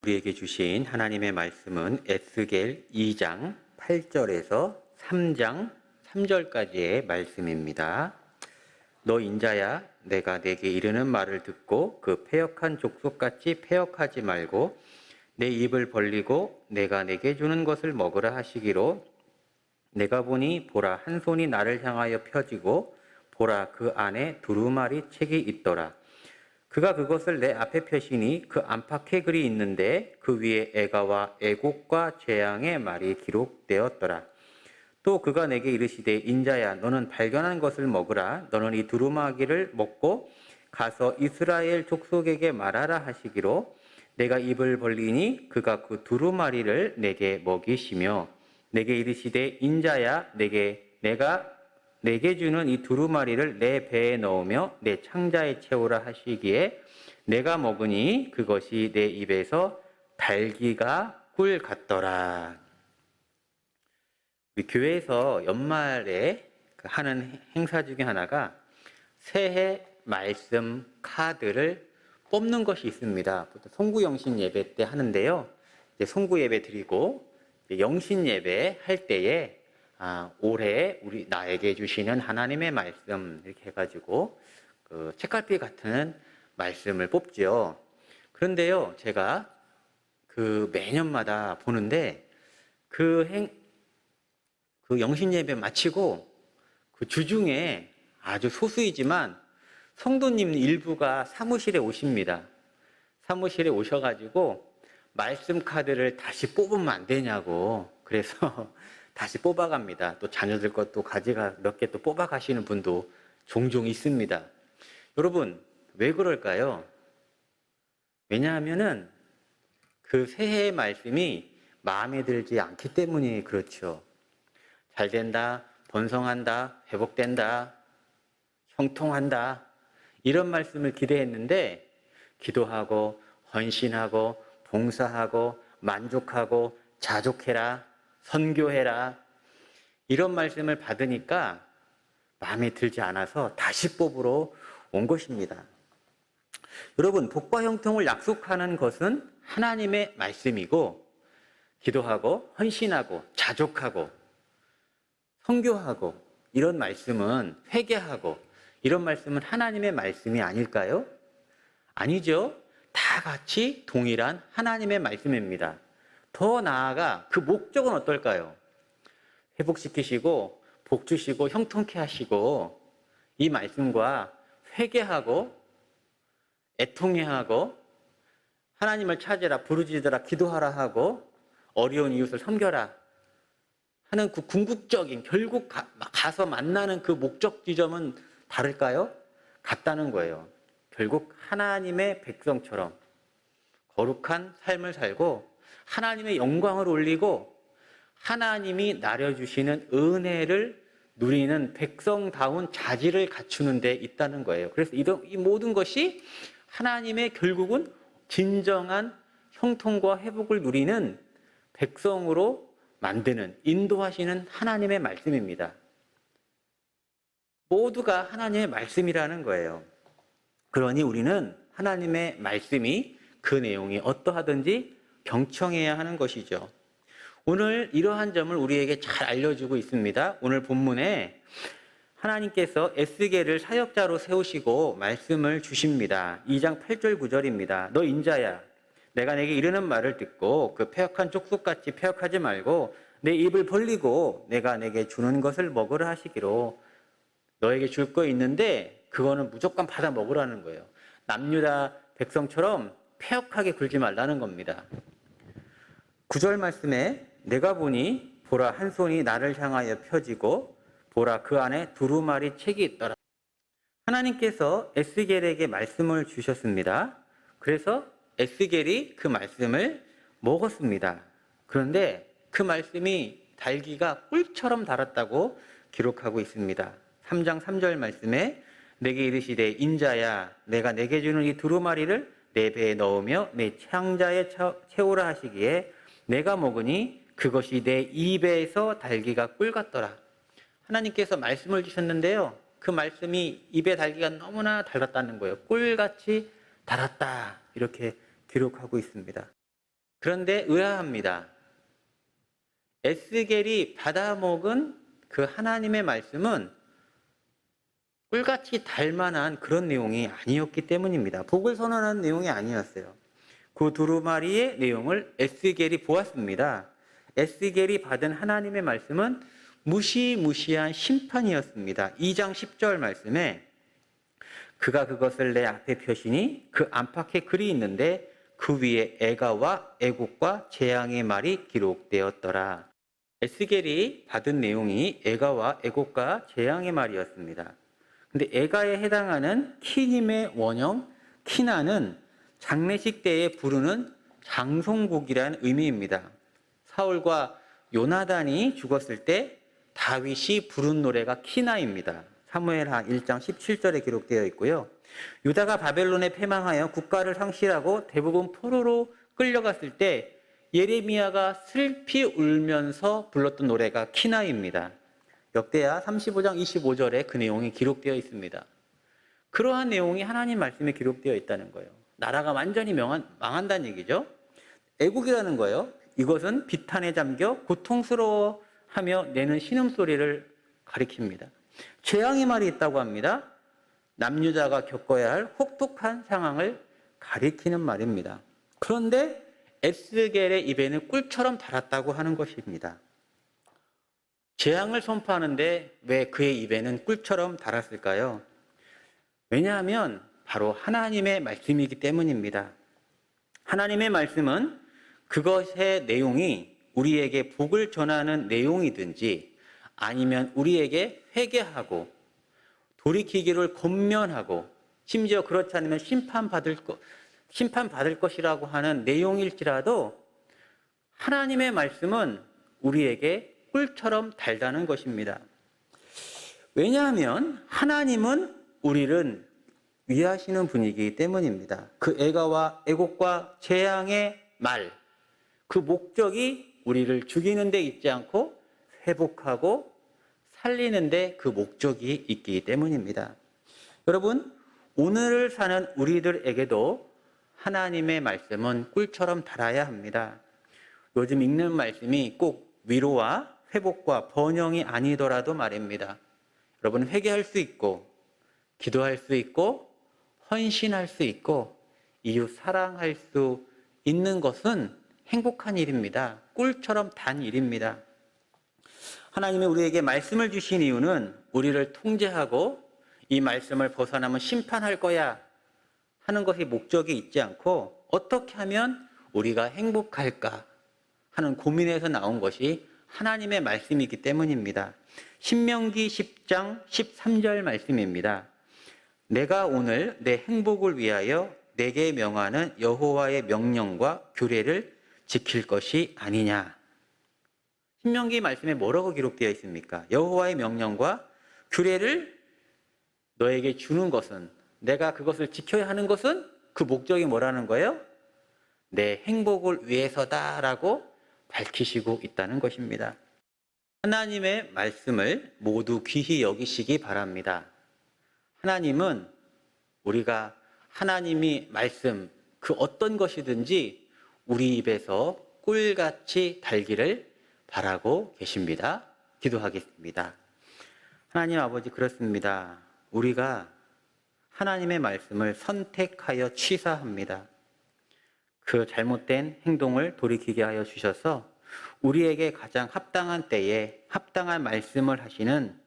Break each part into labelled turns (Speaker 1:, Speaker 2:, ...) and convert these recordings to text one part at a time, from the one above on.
Speaker 1: 우리에게 주신 하나님의 말씀은 에스겔 2장 8절에서 3장 3절까지의 말씀입니다. 너 인자야, 내가 내게 이르는 말을 듣고 그 패역한 족속같이 패역하지 말고 내 입을 벌리고 내가 내게 주는 것을 먹으라 하시기로, 내가 보니 보라 한 손이 나를 향하여 펴지고 보라 그 안에 두루마리 책이 있더라. 그가 그것을 내 앞에 펴시니 그 안팎에 글이 있는데 그 위에 애가와 애곡과 재앙의 말이 기록되었더라. 또 그가 내게 이르시되, 인자야, 너는 발견한 것을 먹으라. 너는 이 두루마기를 먹고 가서 이스라엘 족속에게 말하라 하시기로, 내가 입을 벌리니 그가 그 두루마리를 내게 먹이시며 내게 이르시되, 인자야, 내가 내게 주는 이 두루마리를 내 배에 넣으며 내 창자에 채우라 하시기에, 내가 먹으니 그것이 내 입에서 달기가 꿀 같더라. 우리 교회에서 연말에 하는 행사 중에 하나가 새해 말씀 카드를 뽑는 것이 있습니다. 보통 송구 영신 예배 때 하는데요. 이제 송구 예배 드리고 영신 예배 할 때에 올해 나에게 주시는 하나님의 말씀 이렇게 해가지고 그 책갈피 같은 말씀을 뽑죠. 그런데요, 제가 그 매년마다 보는데 그 영신 예배 마치고 그 주중에 아주 소수이지만 성도님 일부가 사무실에 오십니다. 사무실에 오셔가지고 말씀 카드를 다시 뽑으면 안 되냐고, 그래서 다시 뽑아갑니다. 또 자녀들 것도 가지가 몇 개 또 뽑아가시는 분도 종종 있습니다. 여러분, 왜 그럴까요? 왜냐하면은 그 새해의 말씀이 마음에 들지 않기 때문에 그렇죠. 잘 된다, 번성한다, 회복된다, 형통한다, 이런 말씀을 기대했는데 기도하고 헌신하고 봉사하고 만족하고 자족해라, 선교해라, 이런 말씀을 받으니까 마음에 들지 않아서 다시 뽑으러 온 것입니다. 여러분, 복과 형통을 약속하는 것은 하나님의 말씀이고, 기도하고 헌신하고 자족하고 선교하고 이런 말씀은, 회개하고 이런 말씀은 하나님의 말씀이 아닐까요? 아니죠. 다 같이 동일한 하나님의 말씀입니다. 더 나아가 그 목적은 어떨까요? 회복시키시고 복 주시고 형통케 하시고, 이 말씀과 회개하고 애통해하고 하나님을 찾으라, 부르짖으라, 기도하라 하고 어려운 이웃을 섬겨라 하는 그 궁극적인, 결국 가서 만나는 그 목적 지점은 다를까요? 같다는 거예요. 결국 하나님의 백성처럼 거룩한 삶을 살고 하나님의 영광을 올리고 하나님이 나려주시는 은혜를 누리는 백성다운 자질을 갖추는 데 있다는 거예요. 그래서 이 모든 것이 하나님의 결국은 진정한 형통과 회복을 누리는 백성으로 만드는, 인도하시는 하나님의 말씀입니다. 모두가 하나님의 말씀이라는 거예요. 그러니 우리는 하나님의 말씀이 그 내용이 어떠하든지 경청해야 하는 것이죠. 오늘 이러한 점을 우리에게 잘 알려주고 있습니다. 오늘 본문에 하나님께서 에스겔을 사역자로 세우시고 말씀을 주십니다. 2장 8절 9절입니다. 너 인자야, 내가 내게 이르는 말을 듣고 그 패역한 족속같이 패역하지 말고 내 입을 벌리고 내가 내게 주는 것을 먹으라 하시기로, 너에게 줄 거 있는데 그거는 무조건 받아 먹으라는 거예요. 남유다 백성처럼 패역하게 굴지 말라는 겁니다. 9절 말씀에 내가 보니 보라 한 손이 나를 향하여 펴지고 보라 그 안에 두루마리 책이 있더라. 하나님께서 에스겔에게 말씀을 주셨습니다. 그래서 에스겔이 그 말씀을 먹었습니다. 그런데 그 말씀이 달기가 꿀처럼 달았다고 기록하고 있습니다. 3장 3절 말씀에 내게 이르시되, 인자야, 내가 내게 주는 이 두루마리를 내 배에 넣으며 내 창자에 채우라 하시기에, 내가 먹으니 그것이 내 입에서 달기가 꿀 같더라. 하나님께서 말씀을 주셨는데요, 그 말씀이 입에 달기가 너무나 달았다는 거예요. 꿀같이 달았다, 이렇게 기록하고 있습니다. 그런데 의아합니다. 에스겔이 받아먹은 그 하나님의 말씀은 꿀같이 달만한 그런 내용이 아니었기 때문입니다. 복을 선언하는 내용이 아니었어요. 그 두루마리의 내용을 에스겔이 보았습니다. 에스겔이 받은 하나님의 말씀은 무시무시한 심판이었습니다. 2장 10절 말씀에 그가 그것을 내 앞에 펴시니 그 안팎에 글이 있는데 그 위에 애가와 애곡과 재앙의 말이 기록되었더라. 에스겔이 받은 내용이 애가와 애곡과 재앙의 말이었습니다. 근데 애가에 해당하는 키님의 원형 키나는 장례식 때에 부르는 장송곡이라는 의미입니다. 사울과 요나단이 죽었을 때 다윗이 부른 노래가 키나입니다. 사무엘하 1장 17절에 기록되어 있고요. 유다가 바벨론에 패망하여 국가를 상실하고 대부분 포로로 끌려갔을 때 예레미야가 슬피 울면서 불렀던 노래가 키나입니다. 역대하 35장 25절에 그 내용이 기록되어 있습니다. 그러한 내용이 하나님 말씀에 기록되어 있다는 거예요. 나라가 완전히 망한다는 얘기죠. 애국이라는 거예요. 이것은 비탄에 잠겨 고통스러워하며 내는 신음소리를 가리킵니다. 재앙의 말이 있다고 합니다. 남유다가 겪어야 할 혹독한 상황을 가리키는 말입니다. 그런데 에스겔의 입에는 꿀처럼 달았다고 하는 것입니다. 재앙을 선포하는데 왜 그의 입에는 꿀처럼 달았을까요? 왜냐하면 바로 하나님의 말씀이기 때문입니다. 하나님의 말씀은 그것의 내용이 우리에게 복을 전하는 내용이든지 아니면 우리에게 회개하고 돌이키기를 권면하고 심지어 그렇지 않으면 심판받을 것이라고 하는 내용일지라도 하나님의 말씀은 우리에게 꿀처럼 달다는 것입니다. 왜냐하면 하나님은 우리를 위하시는 분이기 때문입니다. 그 애가와 애곡과 재앙의 말, 그 목적이 우리를 죽이는 데 있지 않고 회복하고 살리는 데 그 목적이 있기 때문입니다. 여러분, 오늘을 사는 우리들에게도 하나님의 말씀은 꿀처럼 달아야 합니다. 요즘 읽는 말씀이 꼭 위로와 회복과 번영이 아니더라도 말입니다. 여러분, 회개할 수 있고 기도할 수 있고 헌신할 수 있고 이웃 사랑할 수 있는 것은 행복한 일입니다. 꿀처럼 단 일입니다. 하나님이 우리에게 말씀을 주신 이유는 우리를 통제하고 이 말씀을 벗어나면 심판할 거야 하는 것이 목적이 있지 않고 어떻게 하면 우리가 행복할까 하는 고민에서 나온 것이 하나님의 말씀이기 때문입니다. 신명기 10장 13절 말씀입니다. 내가 오늘 내 행복을 위하여 내게 명하는 여호와의 명령과 규례를 지킬 것이 아니냐. 신명기 말씀에 뭐라고 기록되어 있습니까? 여호와의 명령과 규례를 너에게 주는 것은, 내가 그것을 지켜야 하는 것은 그 목적이 뭐라는 거예요? 내 행복을 위해서다라고 밝히시고 있다는 것입니다. 하나님의 말씀을 모두 귀히 여기시기 바랍니다. 하나님은 우리가 하나님이 말씀 그 어떤 것이든지 우리 입에서 꿀같이 달기를 바라고 계십니다. 기도하겠습니다. 하나님 아버지, 그렇습니다. 우리가 하나님의 말씀을 선택하여 취사합니다. 그 잘못된 행동을 돌이키게 하여 주셔서 우리에게 가장 합당한 때에 합당한 말씀을 하시는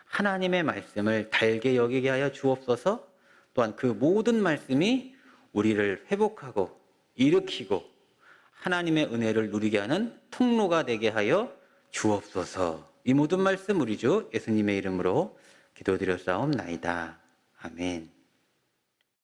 Speaker 1: 하나님의 말씀을 달게 여기게 하여 주옵소서. 또한 그 모든 말씀이 우리를 회복하고 일으키고 하나님의 은혜를 누리게 하는 통로가 되게 하여 주옵소서. 이 모든 말씀 우리 주 예수님의 이름으로 기도드렸사옵나이다. 아멘.